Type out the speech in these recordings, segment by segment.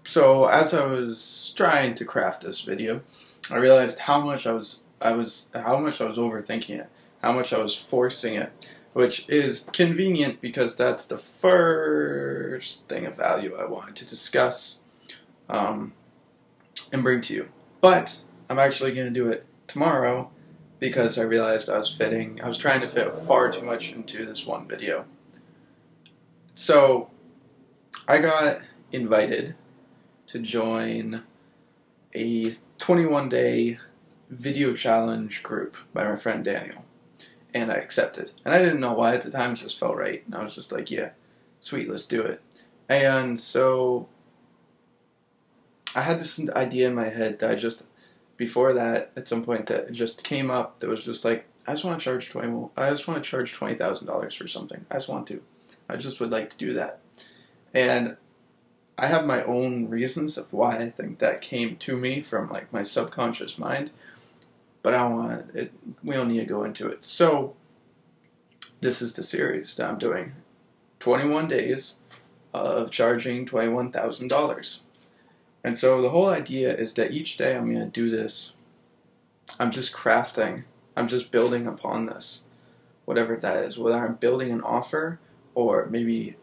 So as I was trying to craft this video, I realized how much I was overthinking it, how much I was forcing it, which is convenient because that's the first thing of value I wanted to discuss and bring to you. But I'm actually going to do it tomorrow because I realized I was trying to fit far too much into this one video. So I got invited to join a 21-day video challenge group by my friend Daniel, and I accepted. And I didn't know why at the time, it just felt right, and I was just like, yeah, sweet, let's do it. And so I had this idea in my head that before that, at some point, that just came up that was just like, I just want to charge $20,000 for something. I just would like to do that. And I have my own reasons of why I think that came to me from like my subconscious mind, but we don't need to go into it. So this is the series that I'm doing. 21 days of charging $21,000. And so the whole idea is that each day I'm going to do this. I'm just crafting. I'm just building upon this. Whatever that is. Whether I'm building an offer or maybe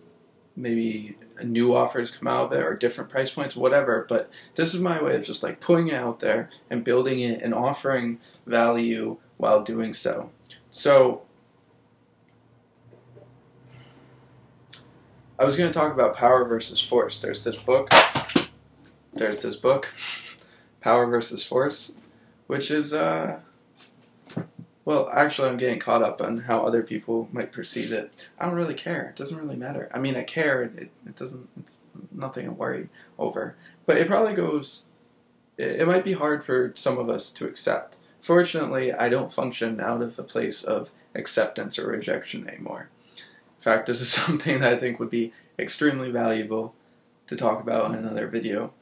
new offers come out of it or different price points, whatever. But this is my way of just like putting it out there and building it and offering value while doing so. So I was going to talk about power versus force. There's this book, Power versus Force, which is, well, actually I'm getting caught up on how other people might perceive it. I don't really care. It doesn't really matter. I mean, I care. It's nothing to worry over. But it probably it might be hard for some of us to accept. Fortunately, I don't function out of a place of acceptance or rejection anymore. In fact, this is something that I think would be extremely valuable to talk about in another video.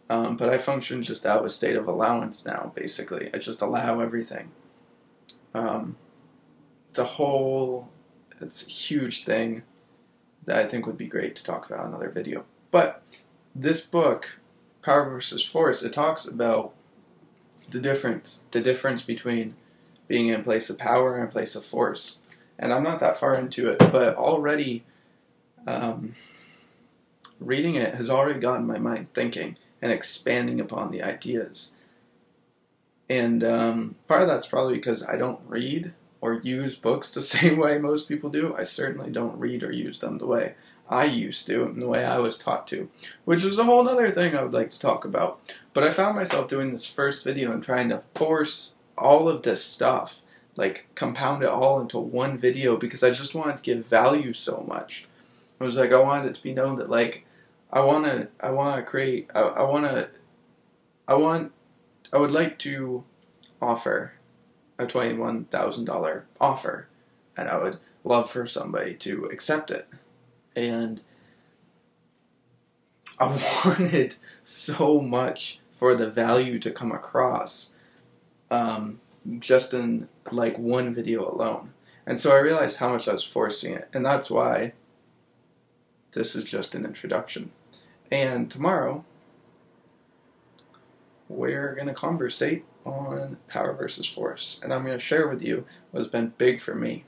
But I function just out of a state of allowance now, basically. I just allow everything. It's a huge thing that I think would be great to talk about in another video. But this book, Power versus Force, it talks about the difference between being in a place of power and a place of force. And I'm not that far into it, but already reading it has already gotten my mind thinking and expanding upon the ideas. And part of that's probably because I don't read or use books the same way most people do. I certainly don't read or use them the way I used to and the way I was taught to, which is a whole other thing I would like to talk about. But I found myself doing this first video and trying to force all of this stuff, like compound it all into one video because I just wanted to give value so much. It was like I wanted it to be known that like I would like to offer a $21,000 offer, and I would love for somebody to accept it. And I wanted so much for the value to come across just in like one video alone. And so I realized how much I was forcing it, and that's why this is just an introduction. And tomorrow we're going to conversate on power versus force, and I'm going to share with you what's been big for me.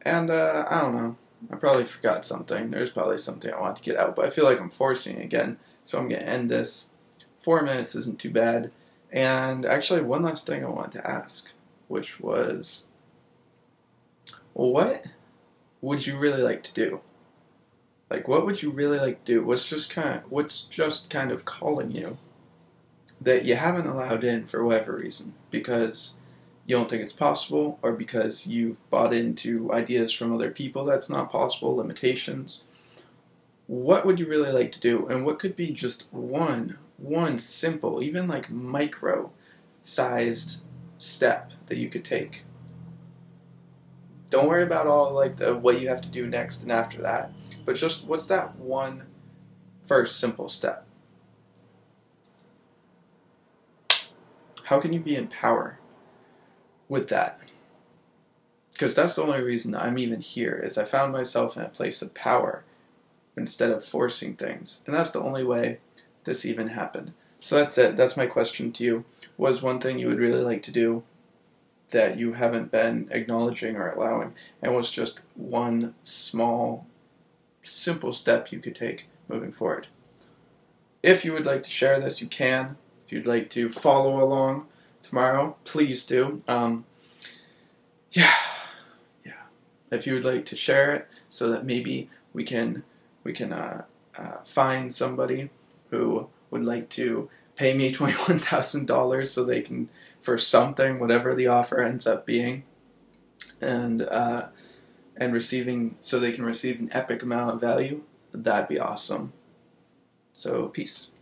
And I don't know, I probably forgot something. There's probably something I want to get out, but I feel like I'm forcing it again, so I'm going to end this. 4 minutes isn't too bad. And actually, one last thing I wanted to ask, which was, well, what would you really like to do? Like, what would you really like to do? What's just kind of calling you that you haven't allowed in for whatever reason? Because you don't think it's possible, or because you've bought into ideas from other people that's not possible, limitations. What would you really like to do? And what could be just one simple, even like micro-sized step that you could take? Don't worry about all like what you have to do next and after that, but just what's that one first simple step? How can you be in power with that? Because that's the only reason I'm even here, is I found myself in a place of power instead of forcing things. And that's the only way this even happened. So that's it. That's my question to you. Was one thing you would really like to do that you haven't been acknowledging or allowing, and was just one small, simple step you could take moving forward? If you would like to share this, you can. If you'd like to follow along tomorrow, please do. Yeah. If you would like to share it, so that maybe we can find somebody who would like to pay me $21,000 so they can, for something, whatever the offer ends up being, and receiving, so they can receive an epic amount of value, that'd be awesome. So peace.